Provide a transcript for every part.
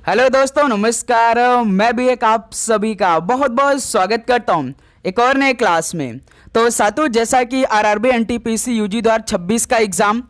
Hello दोस्तों, नमस्कार। मैं भी एक आप सभी का बहुत बहुत स्वागत करता हूं एक और नए क्लास में। तो साथियों, जैसा कि आरआरबी एनटीपीसी यूजी 2026 का एग्ज़ाम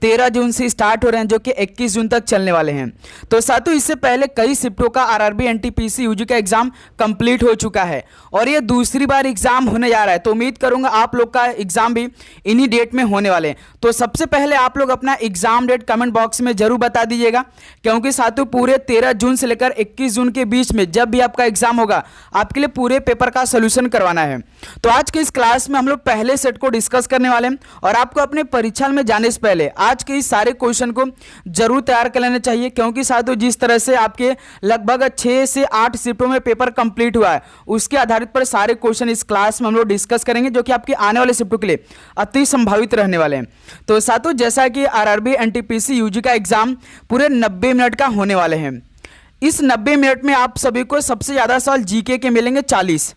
13 जून से स्टार्ट हो रहे हैं, जो कि 21 जून तक चलने वाले हैं। तो साथियों, इससे पहले कई शिफ्टों का आरआरबी एनटीपीसी यूजी का एग्ज़ाम कंप्लीट हो चुका है और ये दूसरी बार एग्ज़ाम होने जा रहा है। तो उम्मीद करूंगा आप लोग का एग्ज़ाम भी इन्हीं डेट में होने वाले हैं। तो सबसे पहले आप लोग अपना एग्ज़ाम डेट कमेंट बॉक्स में जरूर बता दीजिएगा, क्योंकि साथियों पूरे 13 जून से लेकर 21 जून के बीच में जब भी आपका एग्ज़ाम होगा, आपके लिए पूरे पेपर का सोल्यूशन करवाना है। तो आज के इस क्लास में हम लोग पहले सेट को डिस्कस करने वाले हैं और आपको अपने परीक्षा में जाने से पहले आज के इस सारे क्वेश्चन को जरूर तैयार कर लेना चाहिए, क्योंकि साथियों जिस तरह से आपके लगभग 6 से 8 शिफ्टों में पेपर कंप्लीट हुआ है, उसके आधारित पर सारे क्वेश्चन इस क्लास में हम लोग डिस्कस करेंगे, जो कि आपके आने वाले शिफ्टों के लिए अति संभावित रहने वाले हैं। तो साथियों, जैसा कि आरआरबी एनटीपीसी यूजी का एग्जाम पूरे 90 मिनट का होने वाले हैं। इस 90 मिनट में आप सभी को सबसे ज़्यादा सवाल जीके के मिलेंगे 40,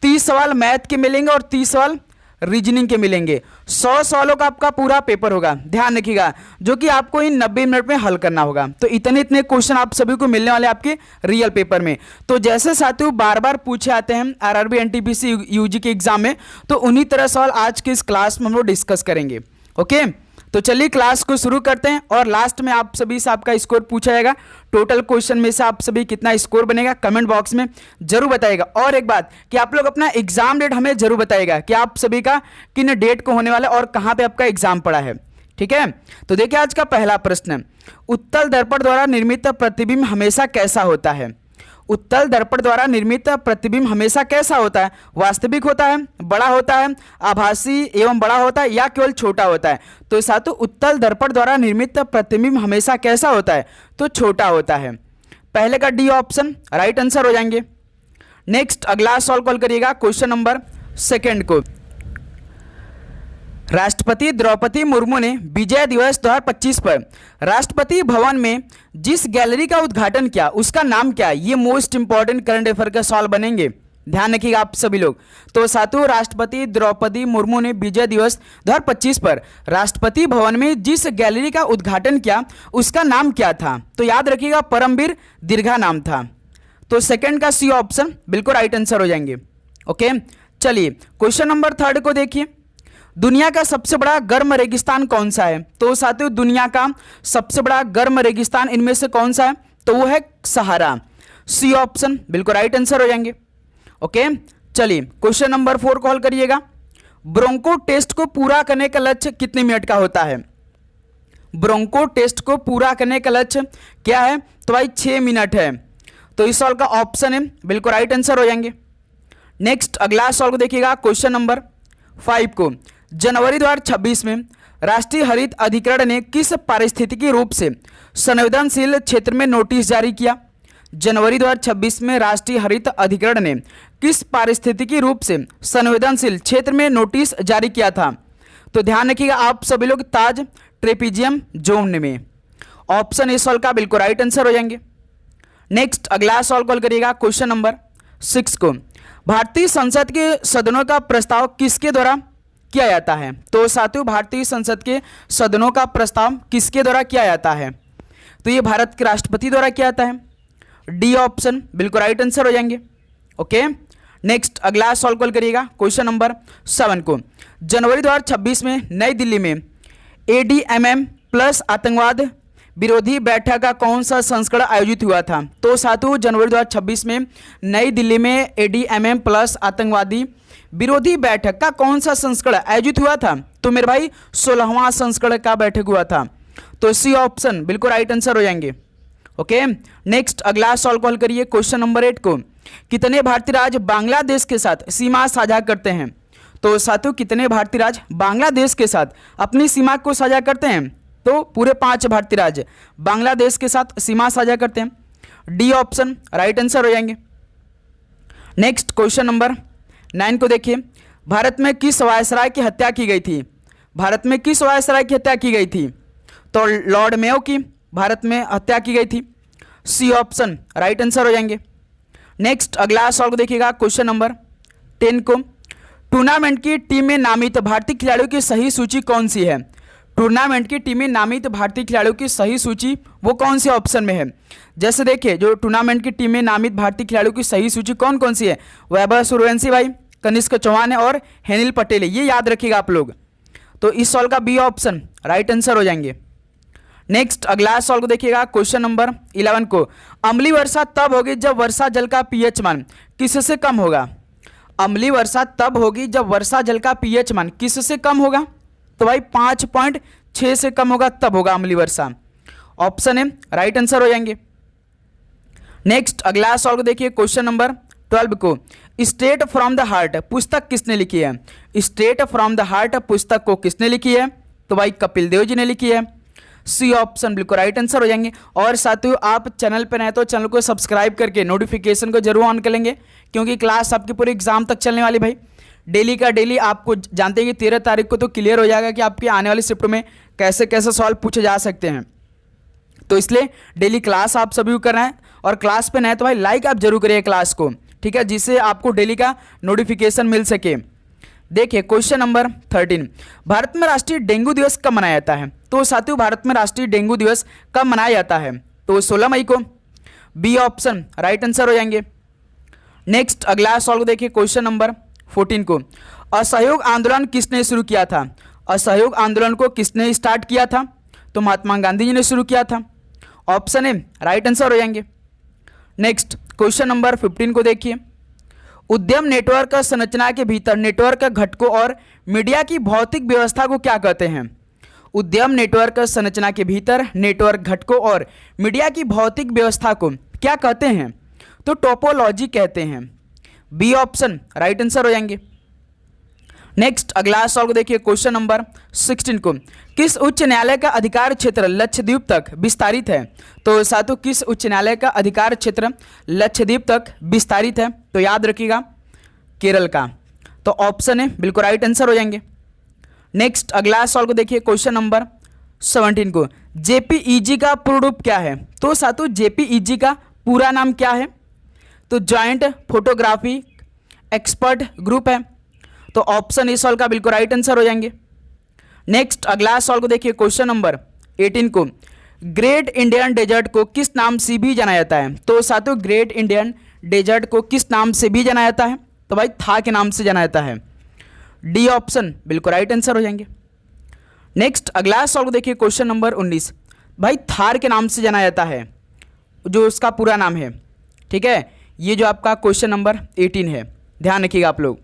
30 सवाल मैथ के मिलेंगे और 30 सवाल रीजनिंग के मिलेंगे। 100 सवालों का आपका पूरा पेपर होगा, ध्यान रखिएगा, जो कि आपको इन 90 मिनट में हल करना होगा। तो इतने क्वेश्चन आप सभी को मिलने वाले आपके रियल पेपर में। तो जैसे साथियों बार बार पूछे आते हैं आरआरबी एनटीपीसी यूजी के एग्जाम में, तो उन्हीं तरह सवाल आज के इस क्लास में हम लोग डिस्कस करेंगे। ओके, तो चलिए क्लास को शुरू करते हैं और लास्ट में आप सभी से आपका स्कोर पूछा जाएगा। टोटल क्वेश्चन में से आप सभी कितना स्कोर बनेगा कमेंट बॉक्स में जरूर बताइएगा। और एक बात कि आप लोग अपना एग्जाम डेट हमें जरूर बताइएगा कि आप सभी का किन डेट को होने वाला है और कहाँ पे आपका एग्जाम पड़ा है। ठीक है, तो देखिए आज का पहला प्रश्न, उत्तल दर्पण द्वारा निर्मित प्रतिबिंब हमेशा कैसा होता है? उत्तल दर्पण द्वारा निर्मित प्रतिबिंब हमेशा कैसा होता है? वास्तविक होता है, बड़ा होता है, आभासी एवं बड़ा होता है, या केवल छोटा होता है? तो साथियों उत्तल दर्पण द्वारा निर्मित प्रतिबिंब हमेशा कैसा होता है? तो छोटा होता है। पहले का डी ऑप्शन राइट आंसर हो जाएंगे। नेक्स्ट अगला सॉल्व कॉल करिएगा क्वेश्चन नंबर सेकेंड को। राष्ट्रपति द्रौपदी मुर्मू ने विजय दिवस 2025 पर राष्ट्रपति भवन में जिस गैलरी का उद्घाटन किया उसका नाम क्या है? ये मोस्ट इंपॉर्टेंट करंट अफेयर का सवाल बनेंगे, ध्यान रखिएगा आप सभी लोग। तो साथियों राष्ट्रपति द्रौपदी मुर्मू ने विजय दिवस 2025 पर राष्ट्रपति भवन में जिस गैलरी का उद्घाटन किया उसका नाम क्या था? तो याद रखिएगा परमवीर दीर्घा नाम था। तो सेकेंड का सी ऑप्शन बिल्कुल राइट आंसर हो जाएंगे। ओके, चलिए क्वेश्चन नंबर थर्ड को देखिए। दुनिया का सबसे बड़ा गर्म रेगिस्तान कौन सा है? तो साथियों दुनिया का सबसे बड़ा गर्म रेगिस्तान इनमें से कौन सा है? तो वो है सहारा। सी ऑप्शन बिल्कुल राइट आंसर हो जाएंगे। ओके, चलिए क्वेश्चन नंबर 4 कॉल करिएगा। ब्रोंको टेस्ट को पूरा करने का लक्ष्य कितने मिनट का होता है? ब्रोंको टेस्ट को पूरा करने का लक्ष्य क्या है? तो भाई 6 मिनट है। तो इस सवाल का ऑप्शन है बिल्कुल राइट आंसर हो जाएंगे। नेक्स्ट अगला सवाल को देखिएगा क्वेश्चन नंबर 5 को। जनवरी 2026 में राष्ट्रीय हरित अधिकरण ने किस पारिस्थितिकी रूप से संवेदनशील क्षेत्र में नोटिस जारी किया? जनवरी 2026 में राष्ट्रीय हरित अधिकरण ने किस पारिस्थितिकी रूप से संवेदनशील क्षेत्र में नोटिस जारी किया था? तो ध्यान रखिएगा आप सभी लोग, ताज ट्रेपीजियम जोन में। ऑप्शन इस सवाल का बिल्कुल राइट आंसर हो जाएंगे। नेक्स्ट अगला सवाल कॉल करिएगा क्वेश्चन नंबर 6 को। भारतीय संसद के सदनों का प्रस्ताव किसके द्वारा किया जाता है? तो साथियों भारतीय संसद के सदनों का प्रस्ताव किसके द्वारा किया जाता है? तो ये भारत के राष्ट्रपति द्वारा किया जाता है। डी ऑप्शन बिल्कुल राइट आंसर हो जाएंगे। ओके, नेक्स्ट अगला सॉल्व कॉल करिएगा क्वेश्चन नंबर 7 को। जनवरी 2026 में नई दिल्ली में ADMM प्लस आतंकवाद विरोधी बैठक का कौन सा संस्करण आयोजित हुआ था? तो साथियों जनवरी 2026 में नई दिल्ली में ADMM प्लस आतंकवादी विरोधी बैठक का कौन सा संस्करण आयोजित हुआ था? तो मेरे भाई 16वां संस्करण का बैठक हुआ था। तो सी ऑप्शन बिल्कुल राइट आंसर हो जाएंगे। ओके, नेक्स्ट अगला सॉल्व कॉल करिए क्वेश्चन नंबर 8 को। कितने भारतीय राज्य बांग्लादेश के साथ सीमा साझा करते हैं? तो साथियों कितने भारतीय राज्य बांग्लादेश के साथ अपनी सीमा को साझा करते हैं? तो पूरे 5 भारतीय राज्य बांग्लादेश के साथ सीमा साझा करते हैं। डी ऑप्शन राइट आंसर हो जाएंगे। नेक्स्ट क्वेश्चन नंबर 9 को देखिए। भारत में किस वायसराय की हत्या की गई थी? भारत में किस वायसराय की हत्या की गई थी? तो लॉर्ड मेयो की भारत में हत्या की गई थी। सी ऑप्शन राइट आंसर हो जाएंगे। नेक्स्ट अगला सवाल को देखिएगा क्वेश्चन नंबर 10 को। टूर्नामेंट की टीम में नामित भारतीय खिलाड़ियों की सही सूची कौन सी है? टूर्नामेंट की टीमें नामित भारतीय खिलाड़ियों की सही सूची वो कौन से ऑप्शन में है? जैसे देखिए, जो टूर्नामेंट की टीमें नामित भारतीय खिलाड़ियों की सही सूची कौन कौन सी है? वैभव सूर्यवंशी भाई, कनिष्क चौहान है और हेनिल पटेल है। ये याद रखिएगा आप लोग। तो इस सवाल का बी ऑप्शन राइट आंसर हो जाएंगे। नेक्स्ट अगला सवाल को देखिएगा, क्वेश्चन नंबर 11 को, अम्लीय वर्षा तब होगी जब वर्षा जल का पीएच मान किससे कम होगा? अम्लीय वर्षा तब होगी जब वर्षा जल का पीएच मान किससे कम होगा? तो भाई 5.6 से कम होगा, तब होगा अम्लीय वर्षा। ऑप्शन है राइट आंसर हो जाएंगे। नेक्स्ट अगला सवाल को देखिए, क्वेश्चन नंबर 12 को, स्टेट फ्रॉम द हार्ट पुस्तक किसने लिखी है? स्टेट फ्रॉम द हार्ट पुस्तक को किसने लिखी है? तो भाई कपिल देव जी ने लिखी है। सी ऑप्शन बिल्कुल राइट आंसर हो जाएंगे। और साथियों, आप चैनल पर नए तो चैनल को सब्सक्राइब करके नोटिफिकेशन को जरूर ऑन कर लेंगे, क्योंकि क्लास आपकी पूरी एग्जाम तक चलने वाली भाई। डेली का डेली आपको जानते हैं कि 13 तारीख को तो क्लियर हो जाएगा कि आपकी आने वाली शिफ्ट में कैसे कैसे सवाल पूछे जा सकते हैं। तो इसलिए डेली क्लास आप सभी को करना है, और क्लास पे नए तो भाई लाइक आप जरूर करिए क्लास को, ठीक है, जिससे आपको डेली का नोटिफिकेशन मिल सके। देखिए क्वेश्चन नंबर 13, भारत में राष्ट्रीय डेंगू दिवस कब मनाया जाता है? तो साथियों, भारत में राष्ट्रीय डेंगू दिवस कब मनाया जाता है? तो 16 मई को। बी ऑप्शन राइट आंसर हो जाएंगे। नेक्स्ट अगला सवाल को देखिए, क्वेश्चन नंबर 14 को, असहयोग आंदोलन किसने शुरू किया था? असहयोग आंदोलन को किसने स्टार्ट किया था? तो महात्मा गांधी जी ने शुरू किया था। ऑप्शन ए राइट आंसर हो जाएंगे। नेक्स्ट क्वेश्चन नंबर 15 को देखिए, उद्यम नेटवर्क संरचना के भीतर नेटवर्क घटकों और मीडिया की भौतिक व्यवस्था को क्या कहते हैं? उद्यम नेटवर्क संरचना के भीतर नेटवर्क घटकों और मीडिया की भौतिक व्यवस्था को क्या कहते हैं? तो टोपोलॉजी कहते हैं। बी ऑप्शन राइट आंसर हो जाएंगे। नेक्स्ट अगला सवाल को देखिए, क्वेश्चन नंबर 16 को, किस उच्च न्यायालय का अधिकार क्षेत्र लक्षद्वीप तक विस्तारित है? तो साथियों, किस उच्च न्यायालय का अधिकार क्षेत्र लक्षद्वीप तक विस्तारित है? तो याद रखिएगा केरल का। तो ऑप्शन है बिल्कुल राइट आंसर हो जाएंगे। नेक्स्ट अगला सवाल को देखिए, क्वेश्चन नंबर 17 को, जेपीईजी का पूर्ण रूप क्या है? तो साथियों, जेपीईजी का पूरा नाम क्या है? तो ज्वाइंट फोटोग्राफी एक्सपर्ट ग्रुप है। तो ऑप्शन इस सवाल का बिल्कुल राइट आंसर हो जाएंगे। नेक्स्ट अगला सवाल को देखिए, क्वेश्चन नंबर 18 को, ग्रेट इंडियन डेजर्ट को किस नाम से भी जाना जाता है? तो साथियों, ग्रेट इंडियन डेजर्ट को किस नाम से भी जाना जाता है? तो भाई था के नाम से जाना जाता है। डी ऑप्शन बिल्कुल राइट आंसर हो जाएंगे। नेक्स्ट अगला सवाल को देखिए, क्वेश्चन नंबर 19, भाई थार के नाम से जाना जाता है, जो उसका पूरा नाम है, ठीक है। ये जो आपका क्वेश्चन नंबर 18 है, ध्यान रखिएगा आप लोग।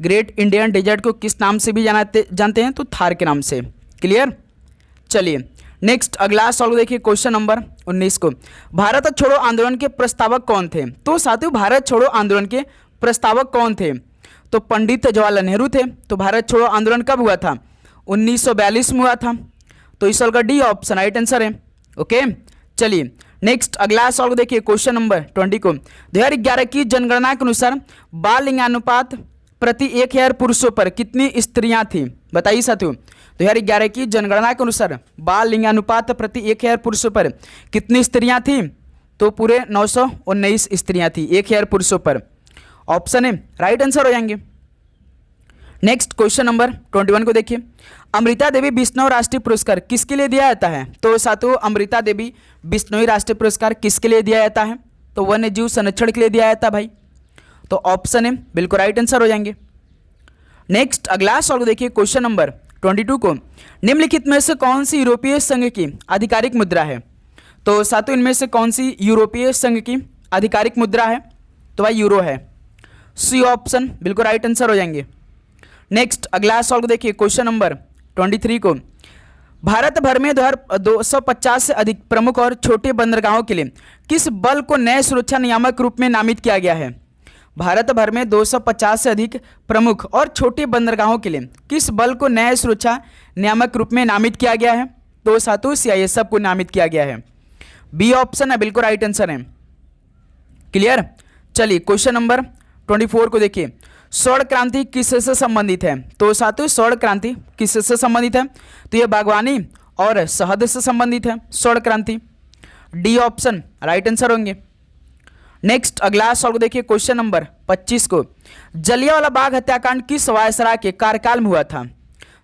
ग्रेट इंडियन डेजर्ट को किस नाम से भी जानते हैं? तो थार के नाम से। क्लियर? चलिए नेक्स्ट अगला सवाल देखिए, क्वेश्चन नंबर 19 को, भारत छोड़ो आंदोलन के प्रस्तावक कौन थे? तो साथियों, भारत छोड़ो आंदोलन के प्रस्तावक कौन थे? तो पंडित जवाहरलाल नेहरू थे। तो भारत छोड़ो आंदोलन कब हुआ था? 1942 में हुआ था। तो इस सवाल का डी ऑप्शन राइट आंसर है। ओके, चलिए नेक्स्ट अगला सवाल देखिए, क्वेश्चन नंबर 20 को, 2011 की जनगणना के अनुसार बाल लिंगानुपात प्रति 1000 पुरुषों पर कितनी स्त्रियां थी? बताइए साथियों, 2011 की जनगणना के अनुसार बाल लिंगानुपात प्रति 1000 पुरुषों पर कितनी स्त्रियां थी? तो पूरे 919 स्त्रियां थी 1000 पुरुषों पर। ऑप्शन है राइट आंसर हो जाएंगे। नेक्स्ट क्वेश्चन नंबर 21 को देखिए, अमृता देवी बिश्नोई राष्ट्रीय पुरस्कार किसके लिए दिया जाता है? तो साथियों, अमृता देवी बिश्नोई राष्ट्रीय पुरस्कार किसके लिए दिया जाता है? तो वन्य जीव संरक्षण के लिए दिया जाता है भाई। तो ऑप्शन है बिल्कुल राइट आंसर हो जाएंगे। नेक्स्ट अगला सवाल देखिए, क्वेश्चन नंबर 22 को, निम्नलिखित में से कौन सी यूरोपीय संघ की आधिकारिक मुद्रा है? तो साथियों, इनमें से कौन सी यूरोपीय संघ की आधिकारिक मुद्रा है? तो भाई यूरो है। सी ऑप्शन बिल्कुल राइट आंसर हो जाएंगे। नेक्स्ट अगला सवाल देखिए, क्वेश्चन नंबर 23 को, भारत भर में 250 से अधिक प्रमुख और छोटे बंदरगाहों के लिए किस बल को नए सुरक्षा नियामक रूप में नामित किया गया है? भारत भर में 250 से अधिक प्रमुख और छोटे बंदरगाहों के लिए किस बल को नए सुरक्षा नियामक रूप में नामित किया गया है? तो साथियों, सीआईएसएफ को नामित किया गया है। बी ऑप्शन है बिल्कुल राइट आंसर है। क्लियर? चलिए क्वेश्चन नंबर 24 को देखिए, स्वर्ण क्रांति किससे संबंधित है? तो साथियों, स्वर्ण क्रांति किससे संबंधित है? तो ये बागवानी और शहद से संबंधित है स्वर्ण क्रांति। डी ऑप्शन राइट आंसर होंगे। नेक्स्ट अगला सवाल देखिए, क्वेश्चन नंबर 25 को, जलियांवाला बाग हत्याकांड किस वायसराय के कार्यकाल में हुआ था?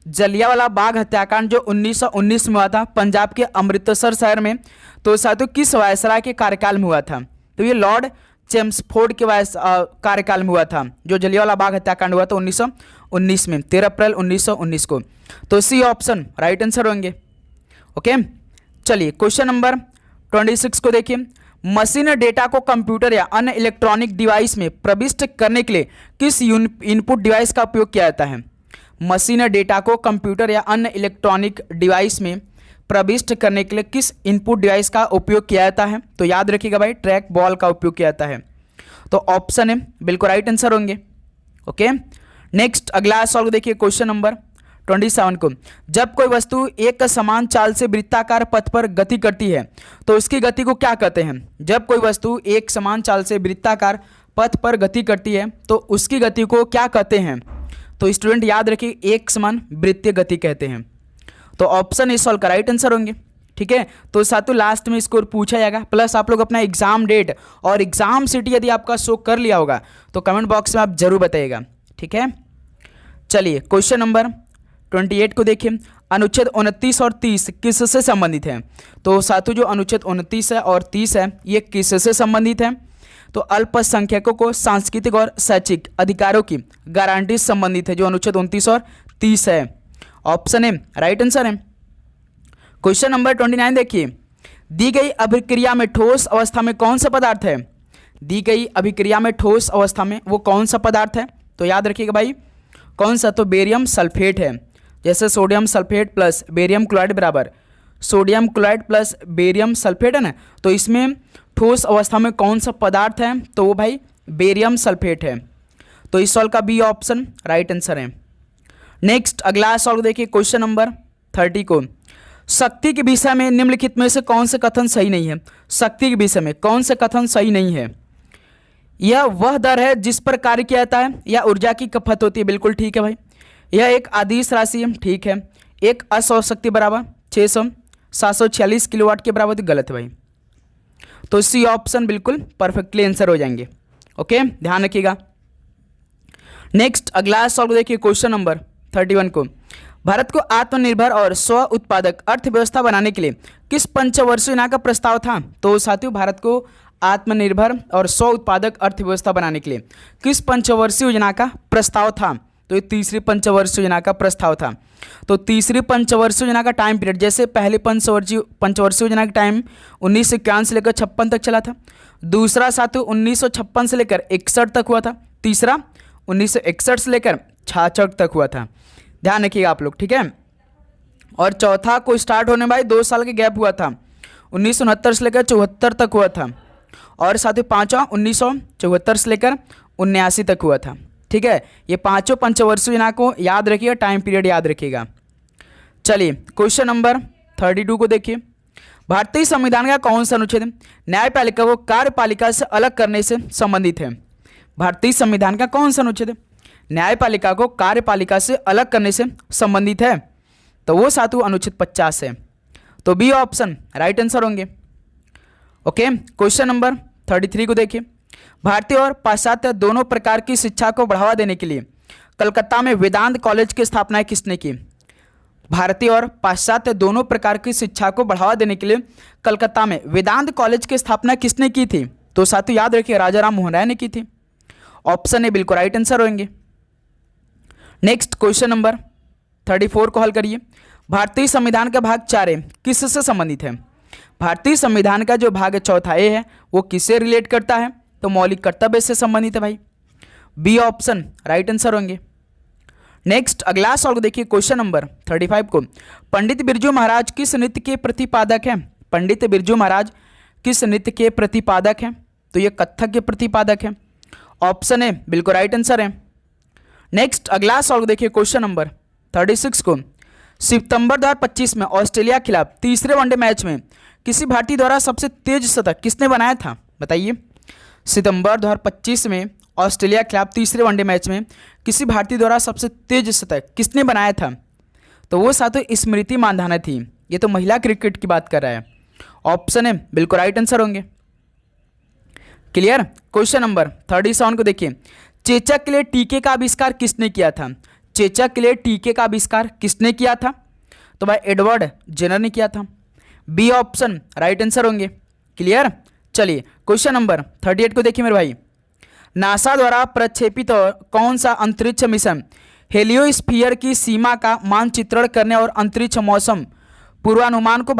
जलियांवाला बाग हत्याकांड जो 1919 में हुआ था पंजाब के अमृतसर शहर में, तो साथियों किस वायसराय के कार्यकाल में हुआ था? तो ये लॉर्ड चेम्सफोर्ड के कार्यकाल में हुआ था, जो जलियांवाला बाग हत्याकांड हुआ था 1919 में, 13 अप्रैल 1919 को। तो सी ऑप्शन राइट आंसर होंगे। ओके, चलिए क्वेश्चन नंबर 26 को देखिए। मशीन डेटा को कंप्यूटर या अन्य इलेक्ट्रॉनिक डिवाइस में प्रविष्ट करने के लिए किस इनपुट डिवाइस का उपयोग किया जाता है? मशीन डेटा को कंप्यूटर या अन्य इलेक्ट्रॉनिक डिवाइस में प्रविष्ट करने के लिए किस इनपुट डिवाइस का उपयोग किया जाता है? तो याद रखिएगा भाई, ट्रैक बॉल का उपयोग किया जाता है। तो ऑप्शन है बिल्कुल राइट आंसर होंगे। ओके, नेक्स्ट अगला सॉल्व देखिए क्वेश्चन नंबर 27 को। जब कोई वस्तु एक समान चाल से वृत्ताकार पथ पर गति करती है तो उसकी गति को क्या कहते हैं? जब कोई वस्तु एक समान चाल से वृत्ताकार पथ पर गति करती है तो उसकी गति को क्या कहते हैं? तो स्टूडेंट याद रखिए, एक समान वृत्तीय गति कहते हैं। तो ऑप्शन इस सॉल्व का राइट आंसर होंगे। ठीक है, तो साथियों लास्ट में स्कोर पूछा जाएगा, प्लस आप लोग अपना एग्जाम डेट और एग्जाम सिटी यदि आपका शो कर लिया होगा तो कमेंट बॉक्स में आप जरूर बताइएगा। ठीक है, चलिए क्वेश्चन नंबर 28 को देखिए। अनुच्छेद 29 और 30 किससे संबंधित है? तो साथियों जो अनुच्छेद 29 है और 30 है ये किससे संबंधित है? तो अल्पसंख्यकों को सांस्कृतिक और शैक्षिक अधिकारों की गारंटी से संबंधित है, जो अनुच्छेद 29 और 30 है। ऑप्शन ए राइट आंसर है। क्वेश्चन नंबर 29 देखिए। दी गई अभिक्रिया में ठोस अवस्था में कौन सा पदार्थ है? दी गई अभिक्रिया में ठोस अवस्था में वो कौन सा पदार्थ है? तो याद रखिएगा भाई, कौन सा? तो बेरियम सल्फेट है। जैसे sodium sulphate plus barium chloride बराबर sodium chloride plus barium sulphate है ना, तो इसमें ठोस अवस्था में कौन सा पदार्थ है? तो वो भाई बेरियम सल्फेट है। तो इस सॉल्व का बी ऑप्शन राइट आंसर है। नेक्स्ट अगला सॉल्व देखिए क्वेश्चन नंबर 30 को। शक्ति के विषय में निम्नलिखित में से कौन से कथन सही नहीं है? शक्ति के विषय में कौन से कथन सही नहीं है? यह वह दर है जिस पर कार्य किया जाता है या ऊर्जा की खपत होती है? बिल्कुल ठीक है भाई। यह एक अदिश राशि है, ठीक है। एक असौर शक्ति बराबर 746 किलोवाट के बराबर, तो गलत है भाई। तो सी ऑप्शन बिल्कुल परफेक्टली आंसर हो जाएंगे। ओके, ध्यान रखिएगा। नेक्स्ट अगला सॉल्व देखिए क्वेश्चन नंबर 31 को। भारत को आत्मनिर्भर और स्व उत्पादक अर्थव्यवस्था बनाने के लिए किस पंचवर्षीय योजना का प्रस्ताव था? तो साथियों भारत को आत्मनिर्भर और स्व उत्पादक अर्थव्यवस्था बनाने के लिए किस पंचवर्षीय योजना का प्रस्ताव था? तो ये तीसरी पंचवर्षीय योजना का प्रस्ताव था। तो तीसरी पंचवर्षीय योजना का टाइम पीरियड, जैसे पहली पंचवर्षीय योजना का टाइम 1951 से लेकर 56 तक चला था। दूसरा साथियों 1956 से लेकर 61 तक हुआ था। तीसरा 1961 से लेकर 66 तक हुआ था। ध्यान रखिएगा आप लोग, ठीक है। और चौथा को स्टार्ट होने भाई 2 साल के गैप हुआ था, 1969 से लेकर 74 तक हुआ था। और साथियों पांचवा 1974 से लेकर 79 तक हुआ था। ठीक है, ये पांचों पंचवर्षीय योजना को याद रखिएगा, टाइम पीरियड याद रखिएगा। चलिए क्वेश्चन नंबर 32 को देखिए। भारतीय संविधान का कौन सा अनुच्छेद न्यायपालिका को कार्यपालिका से अलग करने से संबंधित है? भारतीय संविधान का कौन सा अनुच्छेद न्यायपालिका को कार्यपालिका से अलग करने से संबंधित है? तो वो साथियों अनुच्छेद 50 है। तो बी ऑप्शन राइट आंसर होंगे। ओके, क्वेश्चन नंबर 33 को देखिए। भारतीय और पाश्चात्य दोनों प्रकार की शिक्षा को बढ़ावा देने के लिए कलकत्ता में वेदांत कॉलेज की स्थापना किसने की? भारतीय और पाश्चात्य दोनों प्रकार की शिक्षा को बढ़ावा देने के लिए कलकत्ता में वेदांत कॉलेज की स्थापना किसने की थी? तो साथियों याद रखिए राजा राम मोहन राय ने की थी। ऑप्शन ए बिल्कुल राइट आंसर होंगे। नेक्स्ट क्वेश्चन नंबर 34 को हल करिए। भारतीय संविधान का भाग 4 किससे संबंधित है? भारतीय संविधान का जो भाग चौथा ए है वो किससे रिलेट करता है? तो मौलिक कर्तव्य से संबंधित है भाई। बी ऑप्शन राइट आंसर होंगे। नेक्स्ट अगला सवाल देखिए क्वेश्चन नंबर 35 को। पंडित बिरजू महाराज किस नृत्य के प्रतिपादक हैं? पंडित बिरजू महाराज किस नृत्य के प्रतिपादक हैं? तो ये कथक के प्रतिपादक हैं। ऑप्शन ए बिल्कुल राइट आंसर है। नेक्स्ट अगला सवाल देखिए क्वेश्चन नंबर 36 को। सितंबर 2025 में ऑस्ट्रेलिया के खिलाफ तीसरे वनडे मैच में किसी भारतीय द्वारा सबसे तेज शतक किसने बनाया था? बताइए। सितंबर 2025 में ऑस्ट्रेलिया के खिलाफ तीसरे वनडे मैच में किसी भारतीय द्वारा सबसे तेज शतक किसने बनाया था? तो वो साथियों स्मृति मानधाना थी। ये तो महिला क्रिकेट की बात कर रहा है। ऑप्शन है बिल्कुल राइट आंसर होंगे। क्लियर। क्वेश्चन नंबर 37 को देखिए। चेचक के लिए टीके का आविष्कार किसने किया था? चेचक के लिए टीके का आविष्कार किसने किया था? तो भाई एडवर्ड जेनर ने किया था। बी ऑप्शन राइट आंसर होंगे। क्लियर। चलिए क्वेश्चन नंबर 38 को देखिए मेरे भाई। नासा द्वारा प्रक्षेपित कौन सा अंतरिक्ष मिशन हेलियोस्फीयर की सीमा का मानचित्रण करने और अंतरिक्ष मौसम पूर्वानुमान को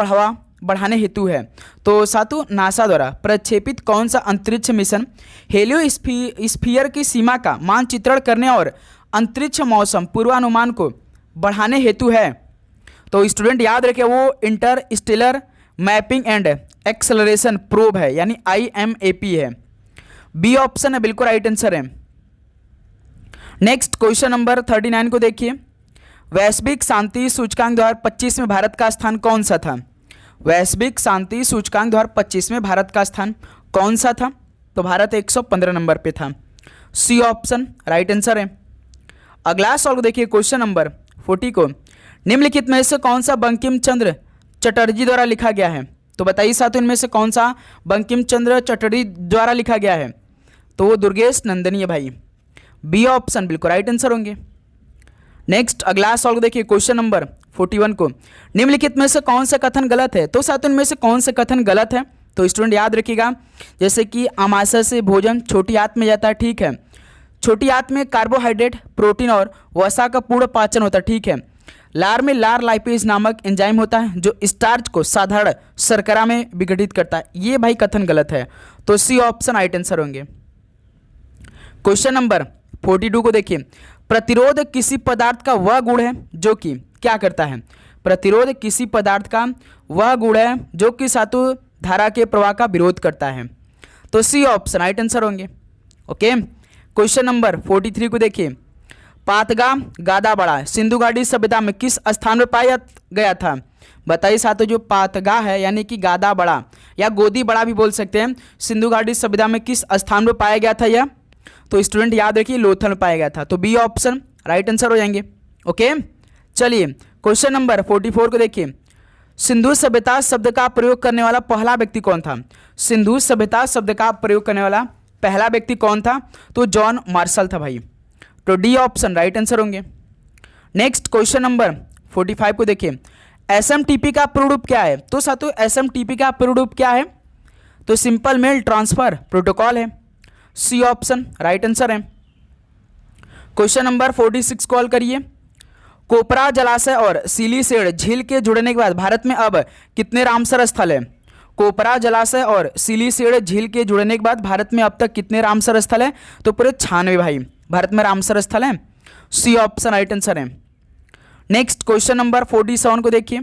बढ़ाने हेतु है? तो सातु नासा द्वारा प्रक्षेपित कौन सा अंतरिक्ष मिशन हेलियोस्फीयर की सीमा का मानचित्रण करने और अंतरिक्ष मौसम पूर्वानुमान को बढ़ाने हेतु है? तो स्टूडेंट याद रखें वो Interstellar mapping and acceleration probe है, यानी IMAP है। बी ऑप्शन है बिल्कुल राइट आंसर है। नेक्स्ट क्वेश्चन नंबर 39 को देखिए। वैश्विक शांति सूचकांक 2025 में भारत का स्थान कौन सा था? वैश्विक शांति सूचकांक 2025 में भारत का स्थान कौन सा था? तो भारत 115 नंबर पे था। सी ऑप्शन राइट आंसर है। अगला सवाल देखिए क्वेश्चन नंबर 40 को। निम्नलिखित में से कौन सा बंकिम चंद्र चटर्जी द्वारा लिखा गया है? तो बताइए साथियों इनमें से कौन सा बंकिम चंद्र चटर्जी द्वारा लिखा गया है? तो वो दुर्गेश नंदनी है भाई। बी ऑप्शन बिल्कुल राइट आंसर होंगे। नेक्स्ट अगला सवाल देखिए क्वेश्चन नंबर 41 को। निम्नलिखित में से कौन सा कथन गलत है? तो साथियों इनमें से कौन सा कथन गलत है? तो स्टूडेंट याद रखिएगा, जैसे कि आमाशय से भोजन छोटी आंत में जाता है, ठीक है। छोटी आंत में कार्बोहाइड्रेट, प्रोटीन और वसा का पूर्ण पाचन होता है, ठीक है। लार में लार लाइपेज नामक एंजाइम होता है जो स्टार्च को साधारण शर्करा में विघटित करता है। ये भाई कथन गलत है, तो सी ऑप्शन राइट आंसर होंगे। क्वेश्चन नंबर 42 को देखिए। प्रतिरोध किसी पदार्थ का वह गुण है जो कि क्या करता है? प्रतिरोध किसी पदार्थ का वह गुण है जो कि सातु धारा के प्रवाह का विरोध करता है, तो सी ऑप्शन राइट आंसर होंगे। ओके। क्वेश्चन नंबर 43 को देखिए। पातगा गादा बड़ा सिंधु घाटी सभ्यता में किस स्थान में पाया गया था? बताइए साथियों, जो पातगा है यानी कि गादा बड़ा या गोदी बड़ा भी बोल सकते हैं, सिंधु घाटी सभ्यता में किस स्थान में पाया गया था यह? तो स्टूडेंट याद रखिए लोथल में पाया गया था, तो बी ऑप्शन राइट आंसर हो जाएंगे। ओके। चलिए क्वेश्चन नंबर 44 को देखिए। सिंधु सभ्यता शब्द का प्रयोग करने वाला पहला व्यक्ति कौन था? सिंधु सभ्यता शब्द का प्रयोग करने वाला पहला व्यक्ति कौन था? तो जॉन मार्शल था भाई, तो डी ऑप्शन राइट आंसर होंगे। नेक्स्ट क्वेश्चन नंबर 45 को देखिए। SMTP का पूर्ण रूप क्या है? तो साथियों SMTP का पूर्ण रूप क्या है? तो सिंपल मेल ट्रांसफर प्रोटोकॉल है। सी ऑप्शन राइट आंसर है। क्वेश्चन नंबर 46 कॉल करिए। कोपरा जलाशय और सिलीसेड झील के जुड़ने के बाद भारत में अब कितने रामसर स्थल है? कोपरा जलाशय और सिलीसेड झील के जुड़ने के बाद भारत में अब तक कितने रामसर स्थल है? तो पूरे 96 भाई भारत में रामसर स्थल है। सी ऑप्शन राइट आंसर है। नेक्स्ट क्वेश्चन नंबर 47 को देखिए।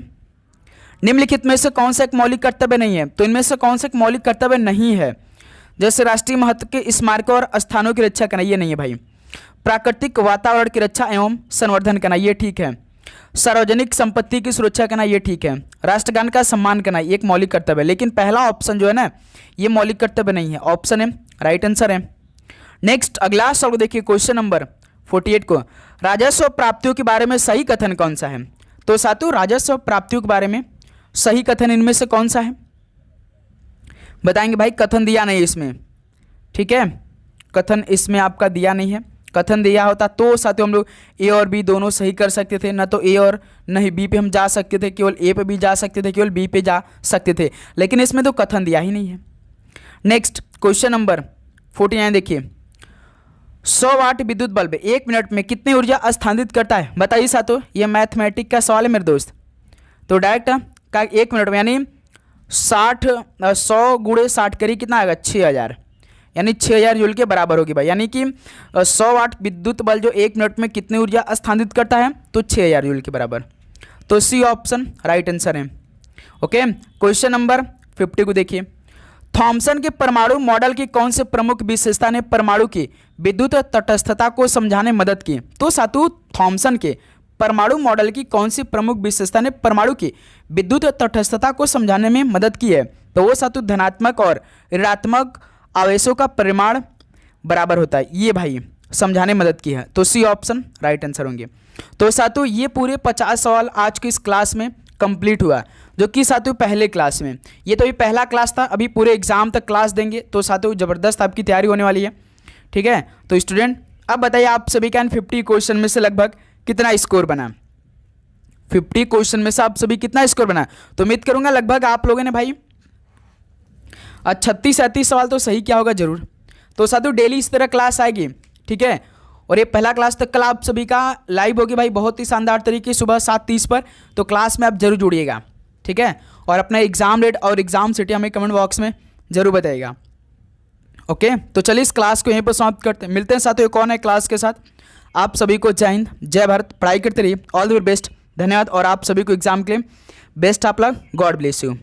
निम्नलिखित में से कौन सा एक मौलिक कर्तव्य नहीं है? तो इनमें से कौन सा एक मौलिक कर्तव्य नहीं है? जैसे राष्ट्रीय महत्व के स्मारकों और स्थानों की रक्षा करना, ये नहीं है भाई। प्राकृतिक वातावरण की रक्षा एवं संवर्धन करना, ये ठीक है। सार्वजनिक संपत्ति की सुरक्षा करना, ये ठीक है। राष्ट्रगान का सम्मान करना एक मौलिक कर्तव्य है, लेकिन पहला ऑप्शन जो है ना ये मौलिक कर्तव्य नहीं है, ऑप्शन है राइट आंसर है। नेक्स्ट अगला सवाल देखिए क्वेश्चन नंबर 48 को। राजस्व प्राप्तियों के बारे में सही कथन कौन सा है? तो साथियों राजस्व प्राप्तियों के बारे में सही कथन इनमें से कौन सा है? बताएंगे भाई, कथन दिया नहीं इसमें, ठीक है। कथन इसमें आपका दिया नहीं है। कथन दिया होता तो साथियों हम लोग ए और बी दोनों सही कर सकते थे, ना तो ए और नहीं बी पे हम जा सकते थे, केवल ए पे भी जा सकते थे, केवल बी पे जा सकते थे, लेकिन इसमें तो कथन दिया ही नहीं है। नेक्स्ट क्वेश्चन नंबर 49 देखिए। 100 वाट विद्युत बल्ब 1 मिनट में कितनी ऊर्जा स्थानांतरित करता है? बताइए साथियों, ये मैथमेटिक का सवाल है मेरे दोस्त। तो डायरेक्ट का 1 मिनट में यानी 100 गुणे 60 करिए, कितना आएगा? 6000, यानी 6000 जूल के बराबर होगी भाई। यानी कि 100 वाट विद्युत बल्ब जो 1 मिनट में कितनी ऊर्जा स्थानांतरित करता है? तो 6000 जूल के बराबर, तो सी ऑप्शन राइट आंसर है। ओके। क्वेश्चन नंबर 50 को देखिए। थॉमसन के परमाणु मॉडल की कौन सी प्रमुख विशेषता ने परमाणु की विद्युत तटस्थता को समझाने में मदद की? तो सातु थॉमसन के परमाणु मॉडल की कौन सी प्रमुख विशेषता ने परमाणु की विद्युत तटस्थता को समझाने में मदद की है? तो वो सातु धनात्मक और ऋणात्मक आवेशों का परिमाण बराबर होता है, ये भाई समझाने में मदद की है, तो सी ऑप्शन राइट आंसर होंगे। तो सातु ये पूरे 50 सवाल आज की इस क्लास में कंप्लीट हुआ, जो कि साथियों पहले क्लास में, ये तो अभी पहला क्लास था, अभी पूरे एग्जाम तक क्लास देंगे, तो साथियों ज़बरदस्त आपकी तैयारी होने वाली है, ठीक है। तो स्टूडेंट अब बताइए आप सभी का इन 50 क्वेश्चन में से लगभग कितना स्कोर बना? 50 क्वेश्चन में से आप सभी कितना स्कोर बना? तो उम्मीद करूंगा लगभग आप लोगों ने भाई 36-37 सवाल तो सही किया होगा जरूर। तो साथियों डेली इस तरह क्लास आएगी, ठीक है। और ये पहला क्लास तक कल आप सभी का लाइव होगी भाई, बहुत ही शानदार तरीके सुबह 7:30 पर। तो क्लास में आप जरूर जुड़िएगा, ठीक है। और अपना एग्जाम रेट और एग्जाम सिटी हमें कमेंट बॉक्स में जरूर बताइएगा। ओके, तो चलिए इस क्लास को यहीं पर समाप्त करते हैं। मिलते हैं साथियों कौन है क्लास के साथ। आप सभी को जय हिंद, जय भारत, पढ़ाई करते रहिए, ऑल द बेस्ट, धन्यवाद। और आप सभी को एग्जाम के लिए बेस्ट आप लग, गॉड ब्लेस यू।